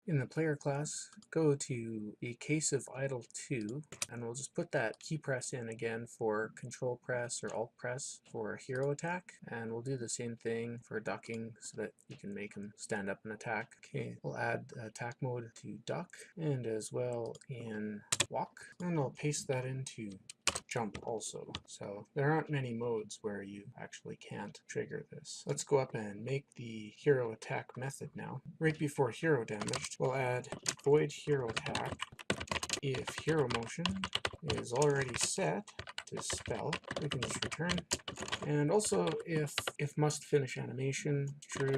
In the player class, go to a case of idle 2, and we'll just put that key press in again for control press or alt press for hero attack, and we'll do the same thing for ducking so that you can make him stand up and attack. Okay, we'll add attack mode to duck and as well in walk, and I'll paste that into jump also. So there aren't many modes where you actually can't trigger this. Let's go up and make the hero attack method now. Right before hero damage, we'll add void hero attack if hero motion is already set to spell. We can just return. And also if must finish animation true,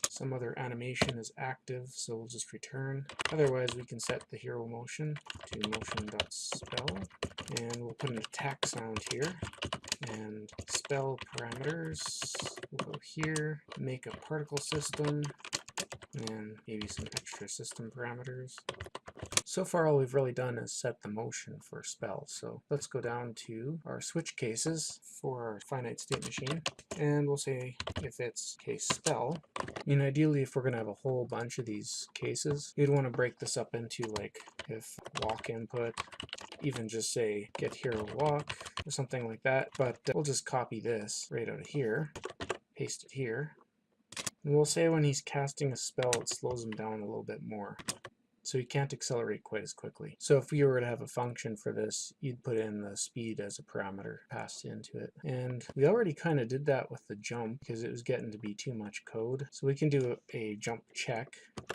some other animation is active, so we'll just return. Otherwise we can set the hero motion to motion.spell, and we'll put an attack sound here, and spell parameters, we'll go here, make a particle system, and maybe some extra system parameters. So far all we've really done is set the motion for spell, so let's go down to our switch cases for our finite state machine, and we'll say if it's case spell. And ideally if we're going to have a whole bunch of these cases, you'd want to break this up into, like, if walk input, even just say get hero walk or something like that, but we'll just copy this right out of here, paste it here, and we'll say when he's casting a spell it slows him down a little bit more, so you can't accelerate quite as quickly. So if you were to have a function for this, you'd put in the speed as a parameter passed into it. And we already kind of did that with the jump because it was getting to be too much code. So we can do a jump check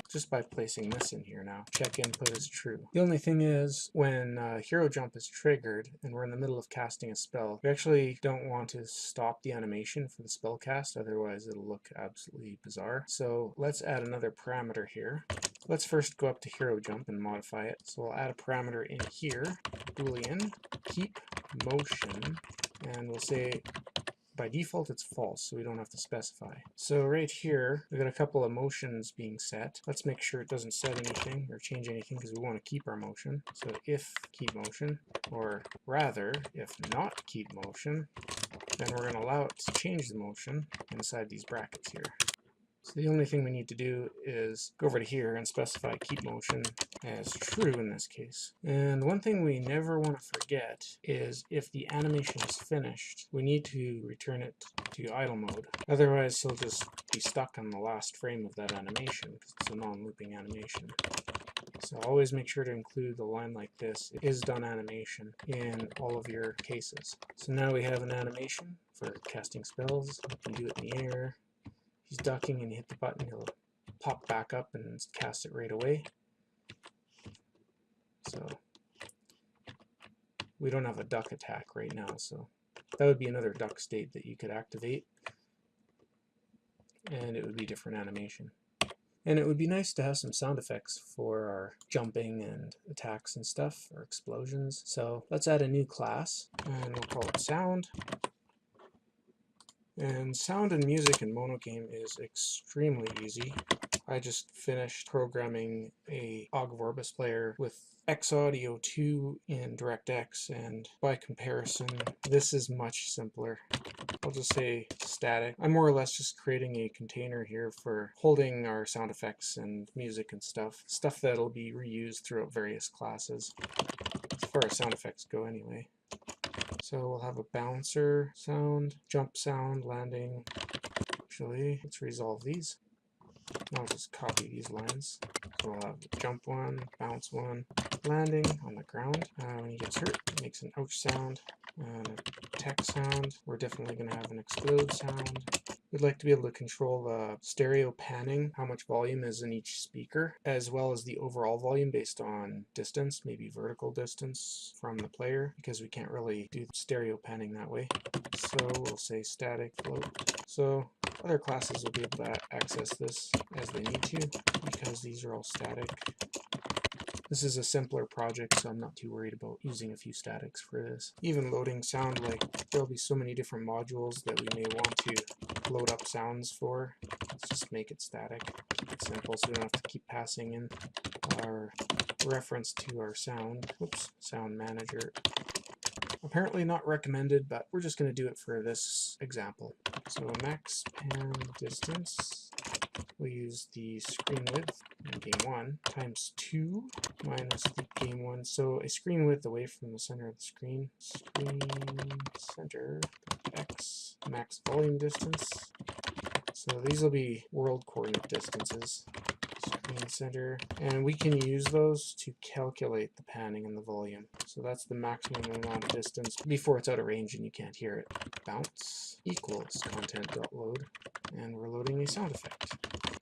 just by placing this in here now. Check input is true. The only thing is when hero jump is triggered and we're in the middle of casting a spell, we actually don't want to stop the animation for the spell cast, otherwise it'll look absolutely bizarre. So let's add another parameter here. Let's first go up to hero jump and modify it. So we'll add a parameter in here, boolean, keep motion, and we'll say by default it's false, so we don't have to specify. So right here, we've got a couple of motions being set. Let's make sure it doesn't set anything or change anything because we want to keep our motion. So if keep motion, or rather, if not keep motion, then we're going to allow it to change the motion inside these brackets here. So the only thing we need to do is go over to here and specify keep motion as true in this case. And one thing we never want to forget is if the animation is finished, we need to return it to idle mode. Otherwise he'll just be stuck on the last frame of that animation because it's a non-looping animation. So always make sure to include the line like this, it is done animation, in all of your cases. So now we have an animation for casting spells. We can do it in the air. He's ducking and you hit the button, he'll pop back up and cast it right away. So we don't have a duck attack right now, so that would be another duck state that you could activate, and it would be different animation. And it would be nice to have some sound effects for our jumping and attacks and stuff, or explosions. So let's add a new class, and we'll call it sound. And sound and music in monogame is extremely easy. I just finished programming a Ogg Vorbis player with X Audio 2 in DirectX, and by comparison, this is much simpler. I'll just say static. I'm more or less just creating a container here for holding our sound effects and music and stuff that'll be reused throughout various classes, as far as sound effects go anyway. So we'll have a bouncer sound, jump sound, landing. Actually, let's resolve these. I'll just copy these lines. So we'll have jump one, bounce one, landing on the ground. When he gets hurt, it makes an ouch sound. And a tech sound. We're definitely going to have an explode sound. We'd like to be able to control the stereo panning, how much volume is in each speaker, as well as the overall volume based on distance, maybe vertical distance from the player, because we can't really do stereo panning that way. So we'll say static float. So other classes will be able to access this as they need to, because these are all static. This is a simpler project, so I'm not too worried about using a few statics for this. Even loading sound, like there'll be so many different modules that we may want to load up sounds for. Let's just make it static, keep it simple so we don't have to keep passing in our reference to our sound. Oops, sound manager. Apparently not recommended, but we're just going to do it for this example. So max pan distance, we'll use the screen width. and game 1 times 2 minus the game 1. So a screen width away from the center of the screen. Screen center x max volume distance. So these will be world coordinate distances. Screen center, and we can use those to calculate the panning and the volume. So that's the maximum amount of distance before it's out of range and you can't hear it. Bounce equals content.load, and we're loading a sound effect.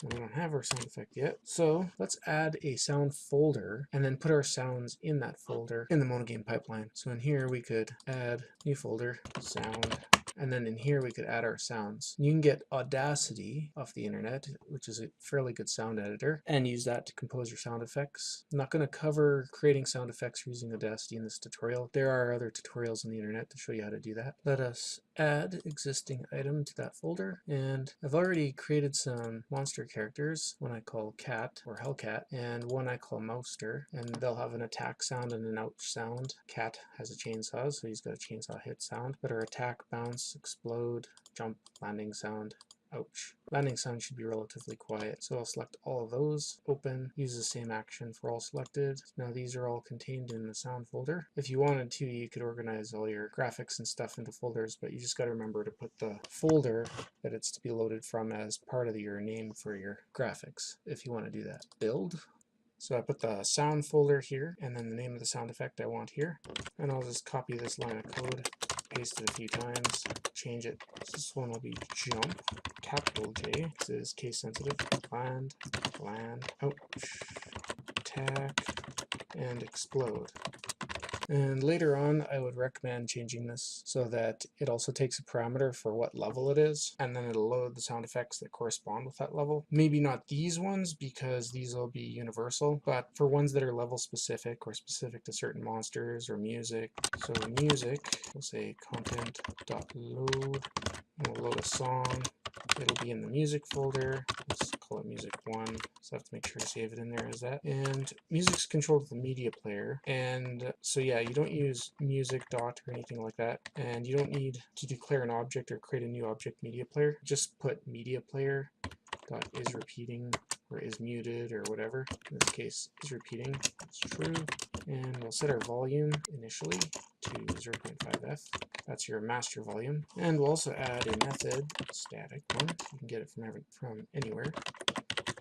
And we don't have our sound effect yet, so let's add a sound folder and then put our sounds in that folder in the monogame pipeline. So in here we could add new folder, sound, and then in here we could add our sounds. You can get Audacity off the internet, which is a fairly good sound editor, and use that to compose your sound effects. I'm not going to cover creating sound effects using Audacity in this tutorial. There are other tutorials on the internet to show you how to do that. Let us add existing item to that folder, and I've already created some monster characters, one I call cat or hellcat and one I call mouster, and they'll have an attack sound and an ouch sound. Cat has a chainsaw, so he's got a chainsaw hit sound, but our attack, bounce, explode, jump, landing sound, ouch. Landing sound should be relatively quiet, so I'll select all of those, open, use the same action for all selected. Now these are all contained in the sound folder. If you wanted to, you could organize all your graphics and stuff into folders, but you just got to remember to put the folder that it's to be loaded from as part of your name for your graphics, if you want to do that. Build. So I put the sound folder here, and then the name of the sound effect I want here, and I'll just copy this line of code, paste it a few times, change it. This one will be jump, capital J, this is case sensitive, land, ouch, attack, and explode. And later on, I would recommend changing this so that it also takes a parameter for what level it is, and then it'll load the sound effects that correspond with that level. Maybe not these ones, because these will be universal, but for ones that are level specific or specific to certain monsters or music. So music, we'll say content.load, and we'll load a song. It'll be in the music folder. Let's call it music 1. So I have to make sure to save it in there as that. And music's controlled with the media player. And so yeah, you don't use music dot or anything like that. And you don't need to declare an object or create a new object media player. Just put media player dot is repeating or is muted or whatever. In this case, is repeating. It's true. And we'll set our volume initially to 0.5F. That's your master volume. And we'll also add a method, static one. You can get it from anywhere.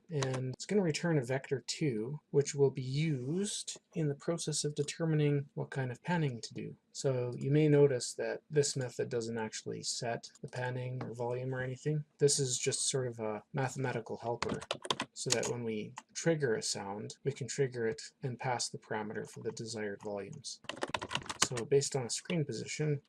And it's going to return a vector2, which will be used in the process of determining what kind of panning to do. So you may notice that this method doesn't actually set the panning or volume or anything. This is just sort of a mathematical helper, so that when we trigger a sound, we can trigger it and pass the parameter for the desired volumes. So based on a screen position,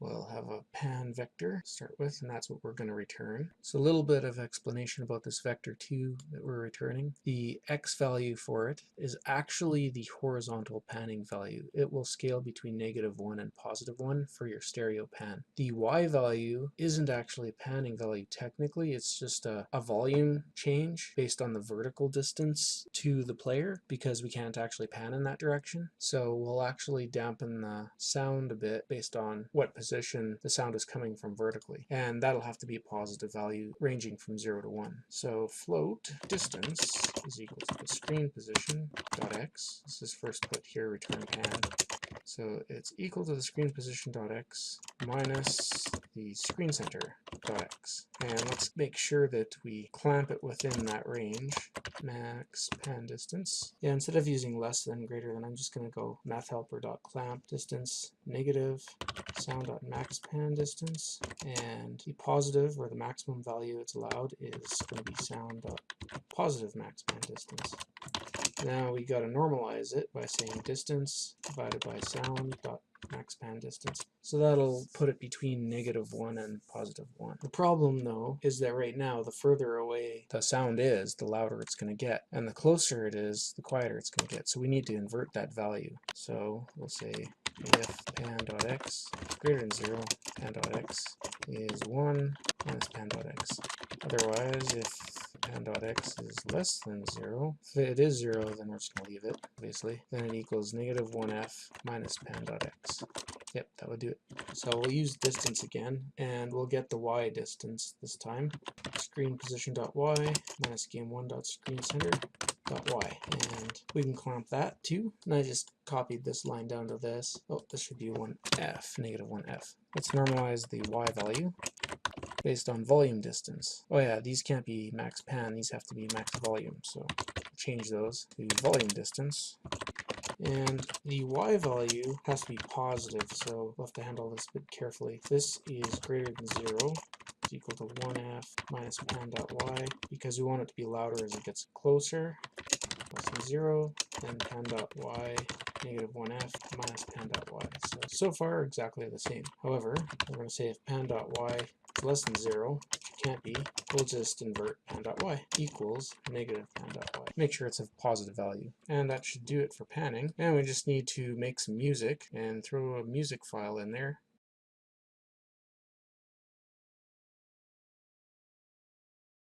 we'll have a pan vector to start with, and that's what we're going to return. So a little bit of explanation about this vector2 that we're returning. The x value for it is actually the horizontal panning value. It will scale between -1 and +1 for your stereo pan. The y value isn't actually a panning value technically, it's just a volume change based on the vertical distance to the player, because we can't actually pan in that direction. So we'll actually dampen the sound a bit based on what position the sound is coming from vertically, and that'll have to be a positive value ranging from 0 to 1. So float distance is equal to the screen position dot x. This is first put here, return pan. So it's equal to the screen position dot x minus the screen center dot x. And let's make sure that we clamp it within that range. Max pan distance. Yeah, instead of using less than, greater than, I'm just going to go mathhelper.clamp distance negative sound.max pan distance, and the positive, or the maximum value it's allowed, is going to be sound.positive max pan distance. Now we got to normalize it by saying distance divided by sound.max pan distance. So that'll put it between -1 and +1. The problem though is that right now the further away the sound is, the louder it's going to get, and the closer it is, the quieter it's going to get. So we need to invert that value. So we'll say if pan.x greater than 0, pan.x is 1 minus pan.x. Otherwise, if pan.x is less than 0, if it is 0, then we're just going to leave it, obviously. Then it equals -1f minus pan.x. Yep, that would do it. So we'll use distance again, and we'll get the y distance this time. Screen position.y minus game1.screen center pan.y, and we can clamp that too. And I just copied this line down to this. Oh, this should be 1f, negative 1f. Let's normalize the y value based on volume distance. Oh yeah, these can't be max pan, these have to be max volume, so change those to volume distance. And the y value has to be positive, so we'll have to handle this a bit carefully. If this is greater than 0, it's equal to 1f minus pan.y, because we want it to be louder as it gets closer. Less than 0, then pan.y, negative 1f minus pan.y. So far exactly the same. However, we're going to say if pan.y is less than 0, which can't be, we'll just invert pan.y equals negative pan.y. Make sure it's a positive value. And that should do it for panning. And we just need to make some music and throw a music file in there.